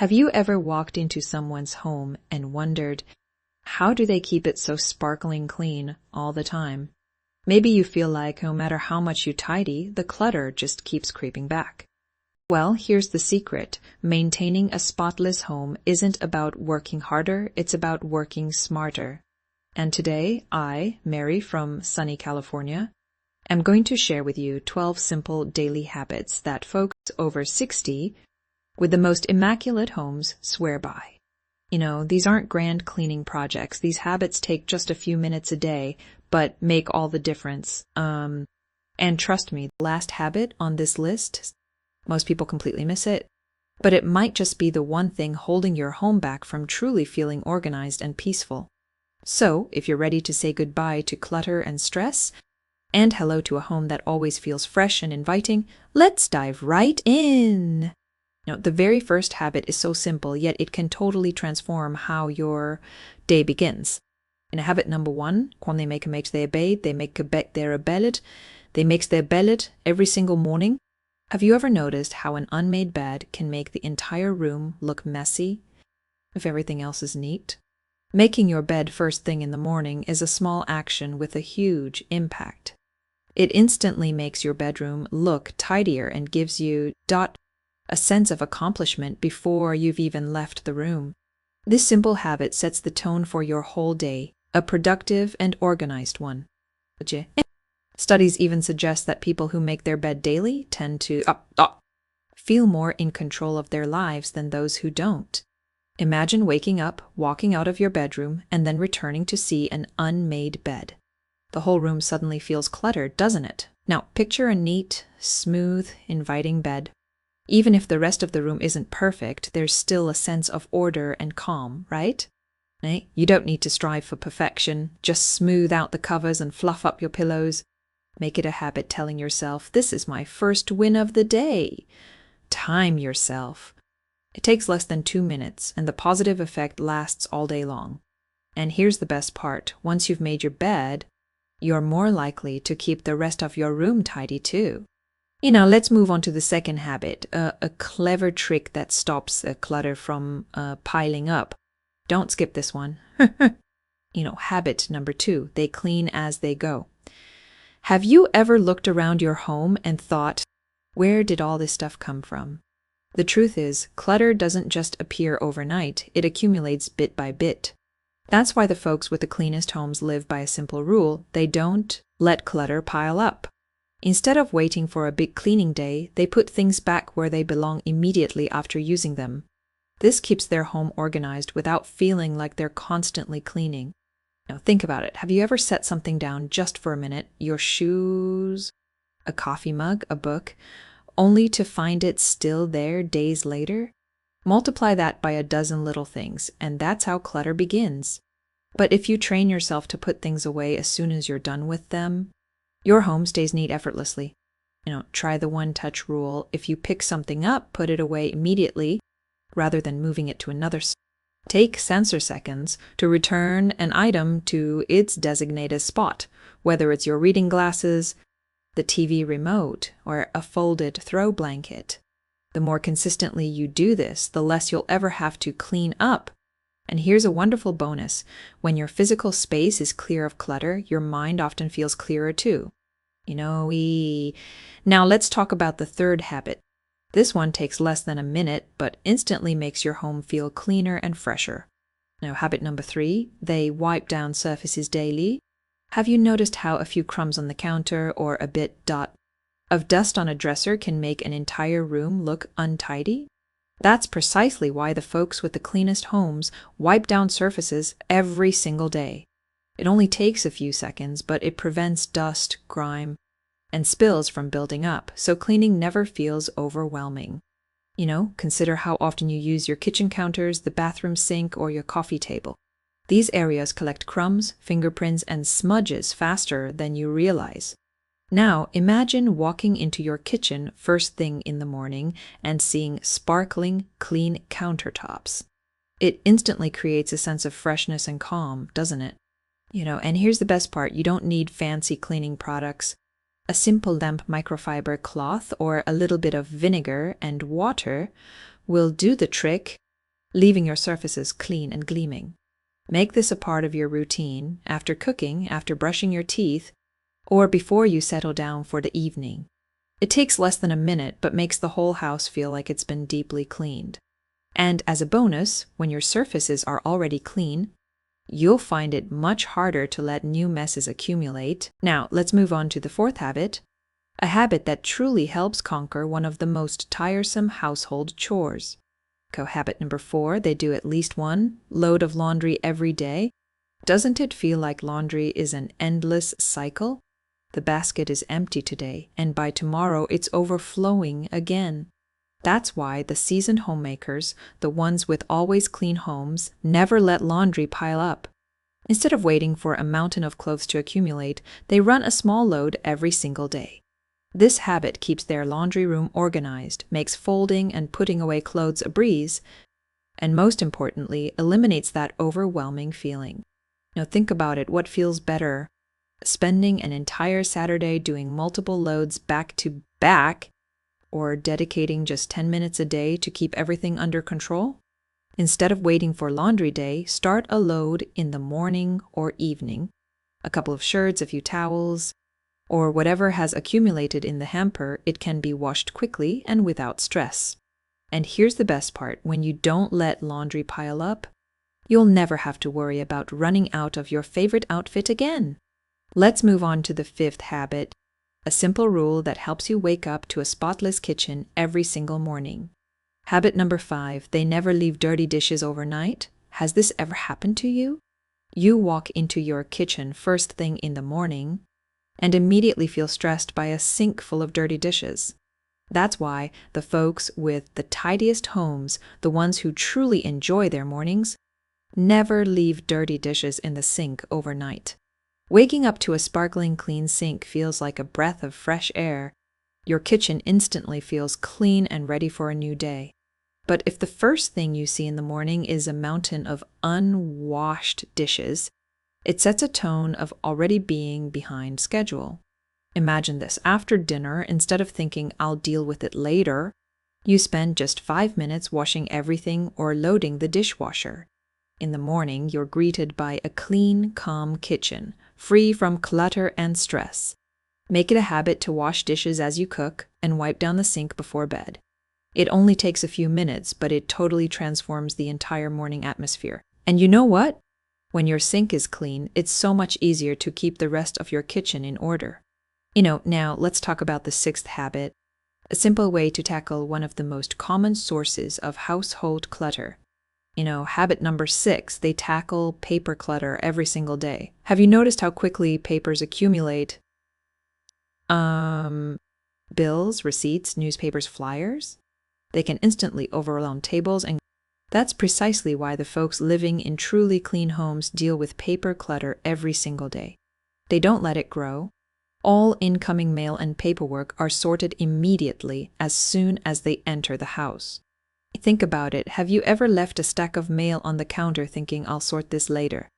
Have you ever walked into someone's home and wondered, how do they keep it so sparkling clean all the time? Maybe you feel like no matter how much you tidy, the clutter just keeps creeping back. Well, here's the secret. Maintaining a spotless home isn't about working harder, it's about working smarter. And today, I, Mary from sunny California, am going to share with you 12 simple daily habits that folks over 60 with the most immaculate homes swear by. You know, these aren't grand cleaning projects. These habits take just a few minutes a day, but make all the difference. And trust me, the last habit on this list, most people completely miss it, but it might just be the one thing holding your home back from truly feeling organized and peaceful. So, if you're ready to say goodbye to clutter and stress, and hello to a home that always feels fresh and inviting, let's dive right in. Now, the very first habit is so simple, yet it can totally transform how your day begins. In habit number 1, quand they make their bed, they make their bed, they make their bed every single morning. Have you ever noticed how an unmade bed can make the entire room look messy if everything else is neat? Making your bed first thing in the morning is a small action with a huge impact. It instantly makes your bedroom look tidier and gives you a sense of accomplishment before you've even left the room. This simple habit sets the tone for your whole day, a productive and organized one. Studies even suggest that people who make their bed daily tend to feel more in control of their lives than those who don't. Imagine waking up, walking out of your bedroom, and then returning to see an unmade bed. The whole room suddenly feels cluttered, doesn't it? Now, picture a neat, smooth, inviting bed. Even if the rest of the room isn't perfect, there's still a sense of order and calm, right? You don't need to strive for perfection. Just smooth out the covers and fluff up your pillows. Make it a habit telling yourself, this is my first win of the day. Time yourself. It takes less than 2 minutes, and the positive effect lasts all day long. And here's the best part. Once you've made your bed, you're more likely to keep the rest of your room tidy too. Let's move on to the second habit, a clever trick that stops clutter from piling up. Don't skip this one. Habit number 2, they clean as they go. Have you ever looked around your home and thought, where did all this stuff come from? The truth is, clutter doesn't just appear overnight, it accumulates bit by bit. That's why the folks with the cleanest homes live by a simple rule: they don't let clutter pile up. Instead of waiting for a big cleaning day, they put things back where they belong immediately after using them. This keeps their home organized without feeling like they're constantly cleaning. Now think about it. Have you ever set something down just for a minute, your shoes, a coffee mug, a book, only to find it still there days later? Multiply that by a dozen little things, and that's how clutter begins. But if you train yourself to put things away as soon as you're done with them, your home stays neat effortlessly. Try the one-touch rule. If you pick something up, put it away immediately rather than moving it to another. Take sensor seconds to return an item to its designated spot, whether it's your reading glasses, the TV remote, or a folded throw blanket. The more consistently you do this, the less you'll ever have to clean up. And here's a wonderful bonus. When your physical space is clear of clutter, your mind often feels clearer too. Now let's talk about the third habit. This one takes less than a minute, but instantly makes your home feel cleaner and fresher. Now, habit number 3, they wipe down surfaces daily. Have you noticed how a few crumbs on the counter or a bit of dust on a dresser can make an entire room look untidy? That's precisely why the folks with the cleanest homes wipe down surfaces every single day. It only takes a few seconds, but it prevents dust, grime, and spills from building up, so cleaning never feels overwhelming. Consider how often you use your kitchen counters, the bathroom sink, or your coffee table. These areas collect crumbs, fingerprints, and smudges faster than you realize. Now, imagine walking into your kitchen first thing in the morning and seeing sparkling, clean countertops. It instantly creates a sense of freshness and calm, doesn't it? And here's the best part. You don't need fancy cleaning products. A simple damp microfiber cloth or a little bit of vinegar and water will do the trick leaving your surfaces clean and gleaming. Make this a part of your routine after cooking, after brushing your teeth, or before you settle down for the evening. It takes less than a minute, but makes the whole house feel like it's been deeply cleaned. And as a bonus, when your surfaces are already clean, you'll find it much harder to let new messes accumulate. Now, let's move on to the fourth habit, a habit that truly helps conquer one of the most tiresome household chores. Habit number 4, they do at least one load of laundry every day. Doesn't it feel like laundry is an endless cycle? The basket is empty today, and by tomorrow it's overflowing again. That's why the seasoned homemakers, the ones with always clean homes, never let laundry pile up. Instead of waiting for a mountain of clothes to accumulate, they run a small load every single day. This habit keeps their laundry room organized, makes folding and putting away clothes a breeze, and most importantly, eliminates that overwhelming feeling. Now think about it, what feels better? Spending an entire Saturday doing multiple loads back to back, or dedicating just 10 minutes a day to keep everything under control? Instead of waiting for laundry day, start a load in the morning or evening. A couple of shirts, a few towels, or whatever has accumulated in the hamper, it can be washed quickly and without stress. And here's the best part, when you don't let laundry pile up, you'll never have to worry about running out of your favorite outfit again. Let's move on to the fifth habit, a simple rule that helps you wake up to a spotless kitchen every single morning. Habit number 5, they never leave dirty dishes overnight. Has this ever happened to you? You walk into your kitchen first thing in the morning and immediately feel stressed by a sink full of dirty dishes. That's why the folks with the tidiest homes, the ones who truly enjoy their mornings, never leave dirty dishes in the sink overnight. Waking up to a sparkling clean sink feels like a breath of fresh air. Your kitchen instantly feels clean and ready for a new day. But if the first thing you see in the morning is a mountain of unwashed dishes, it sets a tone of already being behind schedule. Imagine this. After dinner, instead of thinking, I'll deal with it later, you spend just 5 minutes washing everything or loading the dishwasher. In the morning, you're greeted by a clean, calm kitchen, free from clutter and stress. Make it a habit to wash dishes as you cook and wipe down the sink before bed. It only takes a few minutes, but it totally transforms the entire morning atmosphere. And you know what? When your sink is clean, it's so much easier to keep the rest of your kitchen in order. Now let's talk about the sixth habit, a simple way to tackle one of the most common sources of household clutter. Habit number 6, they tackle paper clutter every single day. Have you noticed how quickly papers accumulate? Bills, receipts, newspapers, flyers? They can instantly overwhelm tables, and that's precisely why the folks living in truly clean homes deal with paper clutter every single day. They don't let it grow. All incoming mail and paperwork are sorted immediately as soon as they enter the house. Think about it. Have you ever left a stack of mail on the counter thinking, I'll sort this later?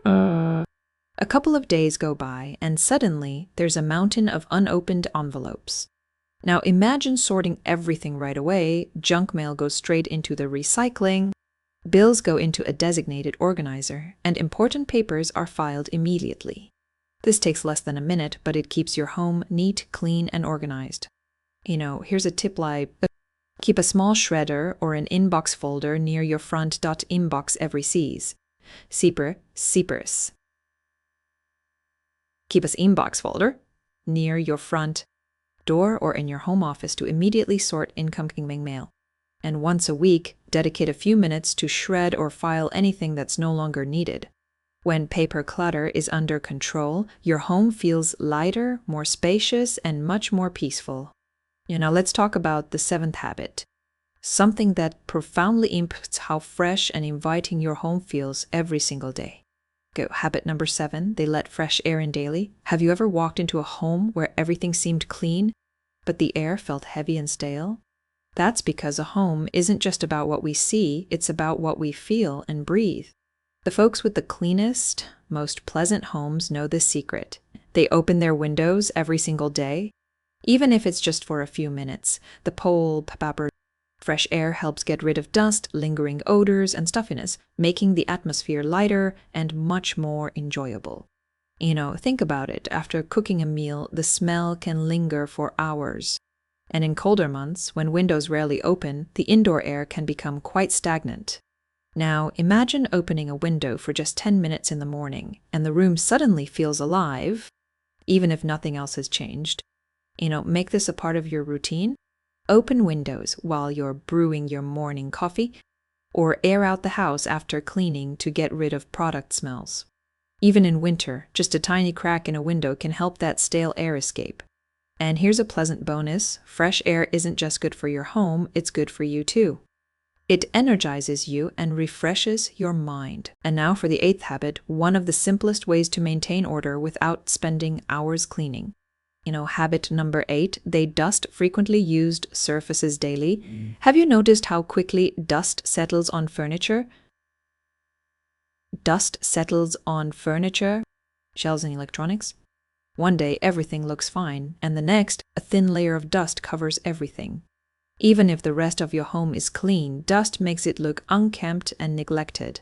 A couple of days go by, and suddenly there's a mountain of unopened envelopes. Now imagine sorting everything right away. Junk mail goes straight into the recycling, bills go into a designated organizer, and important papers are filed immediately. This takes less than a minute, but it keeps your home neat, clean, and organized. Here's a tip like, keep a small shredder or an inbox folder near your front inbox every sees. Seepers. Keep an inbox folder near your front door or in your home office to immediately sort incoming mail. And once a week, dedicate a few minutes to shred or file anything that's no longer needed. When paper clutter is under control, your home feels lighter, more spacious, and much more peaceful. Let's talk about the 7th habit, something that profoundly impacts how fresh and inviting your home feels every single day. Habit number 7, they let fresh air in daily. Have you ever walked into a home where everything seemed clean, but the air felt heavy and stale? That's because a home isn't just about what we see, it's about what we feel and breathe. The folks with the cleanest, most pleasant homes know this secret. They open their windows every single day, even if it's just for a few minutes. The Fresh air helps get rid of dust, lingering odors, and stuffiness, making the atmosphere lighter and much more enjoyable. Think about it. After cooking a meal, the smell can linger for hours. And in colder months, when windows rarely open, the indoor air can become quite stagnant. Now, imagine opening a window for just 10 minutes in the morning, and the room suddenly feels alive, even if nothing else has changed. Make this a part of your routine. Open windows while you're brewing your morning coffee, or air out the house after cleaning to get rid of product smells. Even in winter, just a tiny crack in a window can help that stale air escape. And here's a pleasant bonus: fresh air isn't just good for your home, it's good for you too. It energizes you and refreshes your mind. And now for the 8th habit, one of the simplest ways to maintain order without spending hours cleaning. Habit number 8, they dust frequently used surfaces daily. Have you noticed how quickly dust settles on furniture? Dust settles on furniture, shelves and electronics. One day everything looks fine, and the next, a thin layer of dust covers everything. Even if the rest of your home is clean, dust makes it look unkempt and neglected.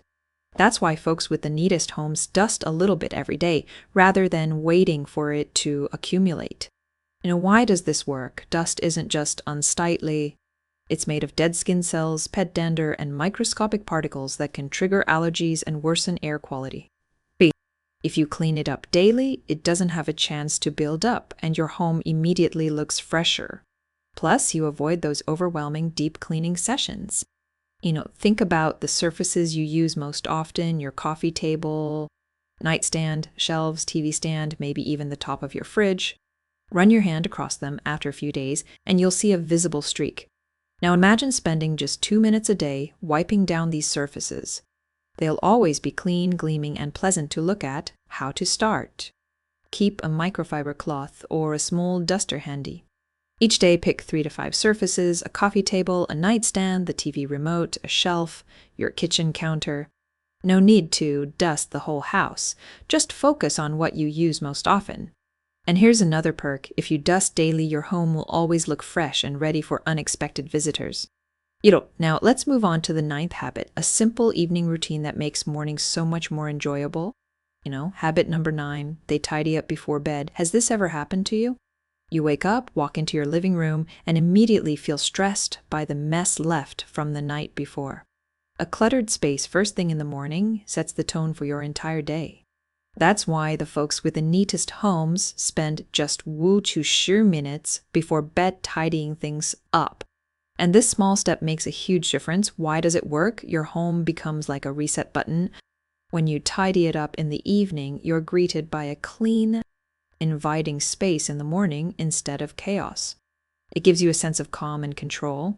That's why folks with the neatest homes dust a little bit every day, rather than waiting for it to accumulate. Why does this work? Dust isn't just unsightly. It's made of dead skin cells, pet dander, and microscopic particles that can trigger allergies and worsen air quality. If you clean it up daily, it doesn't have a chance to build up, and your home immediately looks fresher. Plus, you avoid those overwhelming deep cleaning sessions. Think about the surfaces you use most often: your coffee table, nightstand, shelves, TV stand, maybe even the top of your fridge. Run your hand across them after a few days, and you'll see a visible streak. Now imagine spending just 2 minutes a day wiping down these surfaces. They'll always be clean, gleaming, and pleasant to look at. How to start? Keep a microfiber cloth or a small duster handy. Each day pick 3 to 5 surfaces: a coffee table, a nightstand, the TV remote, a shelf, your kitchen counter. No need to dust the whole house. Just focus on what you use most often. And here's another perk: if you dust daily, your home will always look fresh and ready for unexpected visitors. Now let's move on to the 9th habit, a simple evening routine that makes mornings so much more enjoyable. Habit number 9, they tidy up before bed. Has this ever happened to you? You wake up, walk into your living room, and immediately feel stressed by the mess left from the night before. A cluttered space first thing in the morning sets the tone for your entire day. That's why the folks with the neatest homes spend just 5 minutes before bed tidying things up. And this small step makes a huge difference. Why does it work? Your home becomes like a reset button. When you tidy it up in the evening, you're greeted by a clean, inviting space in the morning instead of chaos. It gives you a sense of calm and control.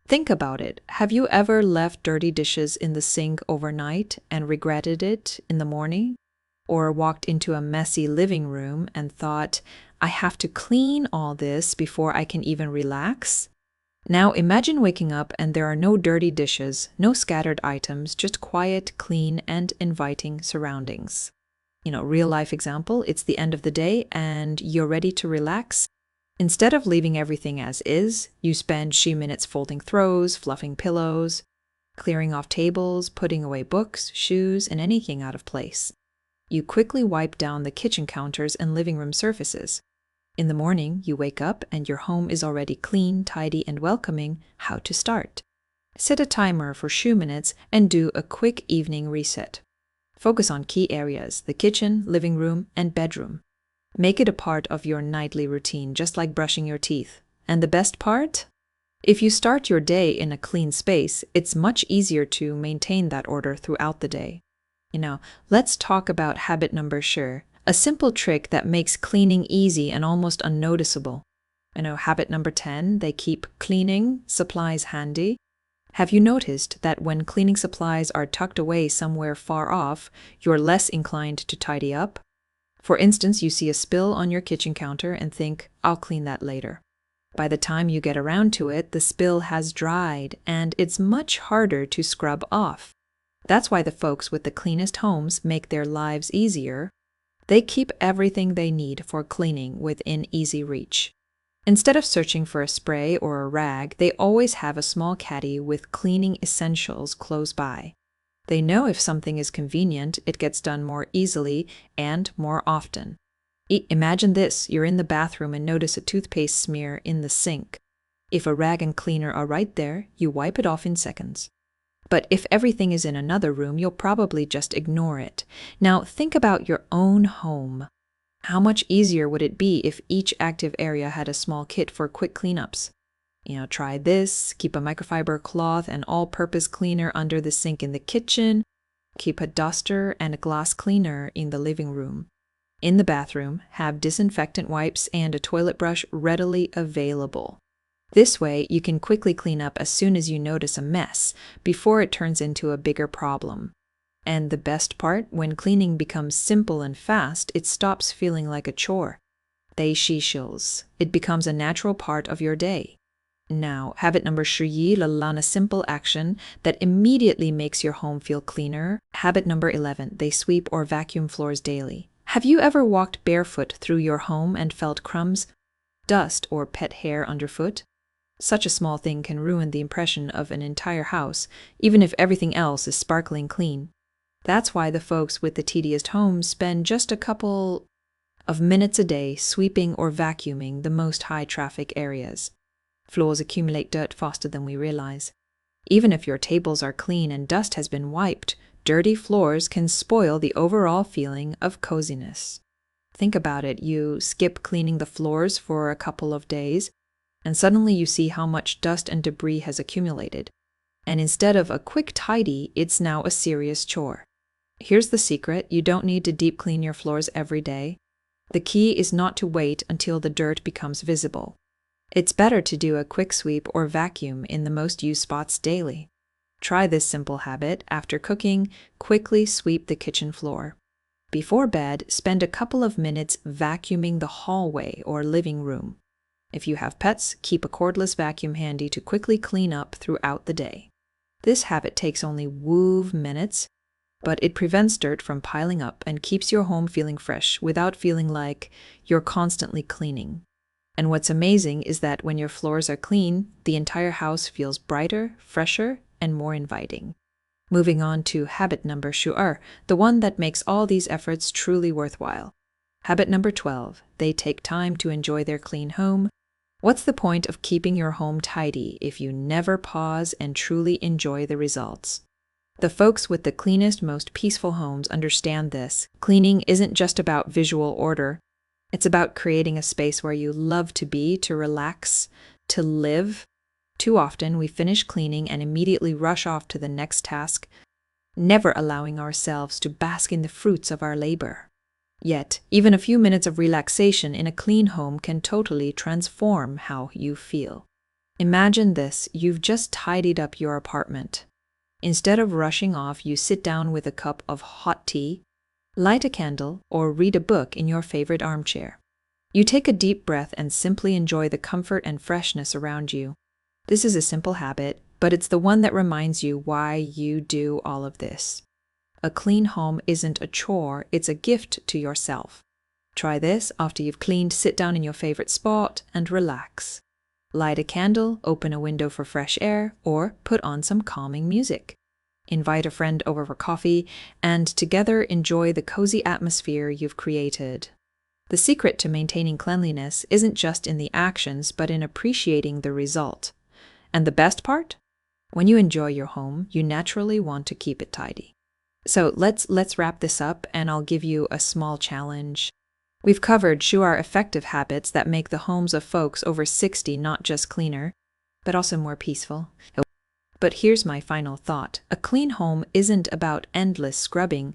Think about it. Have you ever left dirty dishes in the sink overnight and regretted it in the morning? Or walked into a messy living room and thought, I have to clean all this before I can even relax? Now imagine waking up and there are no dirty dishes, no scattered items, just quiet, clean, and inviting surroundings. Real life example, it's the end of the day and you're ready to relax. Instead of leaving everything as is, you spend few minutes folding throws, fluffing pillows, clearing off tables, putting away books, shoes, and anything out of place. You quickly wipe down the kitchen counters and living room surfaces. In the morning, you wake up and your home is already clean, tidy, and welcoming. How to start? Set a timer for 2 minutes and do a quick evening reset. Focus on key areas: the kitchen, living room, and bedroom. Make it a part of your nightly routine, just like brushing your teeth. And the best part? If you start your day in a clean space, it's much easier to maintain that order throughout the day. Let's talk about habit number 10, a simple trick that makes cleaning easy and almost unnoticeable. Habit number 10, they keep cleaning supplies handy. Have you noticed that when cleaning supplies are tucked away somewhere far off, you're less inclined to tidy up? For instance, you see a spill on your kitchen counter and think, I'll clean that later. By the time you get around to it, the spill has dried and it's much harder to scrub off. That's why the folks with the cleanest homes make their lives easier. They keep everything they need for cleaning within easy reach. Instead of searching for a spray or a rag, they always have a small caddy with cleaning essentials close by. They know if something is convenient, it gets done more easily and more often. Imagine this, you're in the bathroom and notice a toothpaste smear in the sink. If a rag and cleaner are right there, you wipe it off in seconds. But if everything is in another room, you'll probably just ignore it. Now think about your own home. How much easier would it be if each active area had a small kit for quick cleanups? Try this, keep a microfiber cloth and all-purpose cleaner under the sink in the kitchen, keep a duster and a glass cleaner in the living room. In the bathroom, have disinfectant wipes and a toilet brush readily available. This way, you can quickly clean up as soon as you notice a mess, before it turns into a bigger problem. And the best part, when cleaning becomes simple and fast, it stops feeling like a chore. It becomes a natural part of your day. Now, habit number 11, a simple action that immediately makes your home feel cleaner. Habit number 11, they sweep or vacuum floors daily. Have you ever walked barefoot through your home and felt crumbs, dust, or pet hair underfoot? Such a small thing can ruin the impression of an entire house, even if everything else is sparkling clean. That's why the folks with the tedious homes spend just a couple of minutes a day sweeping or vacuuming the most high-traffic areas. Floors accumulate dirt faster than we realize. Even if your tables are clean and dust has been wiped, dirty floors can spoil the overall feeling of coziness. Think about it, you skip cleaning the floors for a couple of days, and suddenly you see how much dust and debris has accumulated. And instead of a quick tidy, it's now a serious chore. Here's the secret, you don't need to deep clean your floors every day. The key is not to wait until the dirt becomes visible. It's better to do a quick sweep or vacuum in the most used spots daily. Try this simple habit. After cooking, quickly sweep the kitchen floor. Before bed, spend a couple of minutes vacuuming the hallway or living room. If you have pets, keep a cordless vacuum handy to quickly clean up throughout the day. This habit takes only minutes, but it prevents dirt from piling up and keeps your home feeling fresh without feeling like you're constantly cleaning. And what's amazing is that when your floors are clean, the entire house feels brighter, fresher, and more inviting. Moving on to habit number 12, the one that makes all these efforts truly worthwhile. Habit number 12, they take time to enjoy their clean home. What's the point of keeping your home tidy if you never pause and truly enjoy the results? The folks with the cleanest, most peaceful homes understand this. Cleaning isn't just about visual order. It's about creating a space where you love to be, to relax, to live. Too often, we finish cleaning and immediately rush off to the next task, never allowing ourselves to bask in the fruits of our labor. Yet, even a few minutes of relaxation in a clean home can totally transform how you feel. Imagine this, you've just tidied up your apartment. Instead of rushing off, you sit down with a cup of hot tea, light a candle, or read a book in your favorite armchair. You take a deep breath and simply enjoy the comfort and freshness around you. This is a simple habit, but it's the one that reminds you why you do all of this. A clean home isn't a chore, it's a gift to yourself. Try this after you've cleaned, sit down in your favorite spot and relax. Light a candle, open a window for fresh air, or put on some calming music. Invite a friend over for coffee, and together enjoy the cozy atmosphere you've created. The secret to maintaining cleanliness isn't just in the actions, but in appreciating the result. And the best part? When you enjoy your home, you naturally want to keep it tidy. So let's wrap this up, and I'll give you a small challenge. We've covered 12 effective habits that make the homes of folks over 60 not just cleaner, but also more peaceful. But here's my final thought. A clean home isn't about endless scrubbing.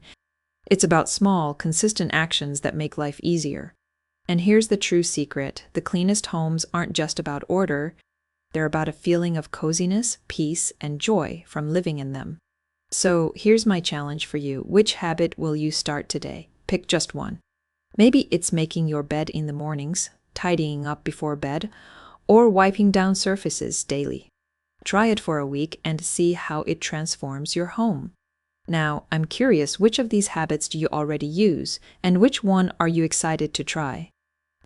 It's about small, consistent actions that make life easier. And here's the true secret. The cleanest homes aren't just about order. They're about a feeling of coziness, peace, and joy from living in them. So here's my challenge for you. Which habit will you start today? Pick just one. Maybe it's making your bed in the mornings, tidying up before bed, or wiping down surfaces daily. Try it for a week and see how it transforms your home. Now, I'm curious, which of these habits do you already use, and which one are you excited to try?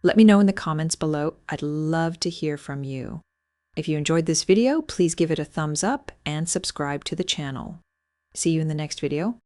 Let me know in the comments below. I'd love to hear from you. If you enjoyed this video, please give it a thumbs up and subscribe to the channel. See you in the next video.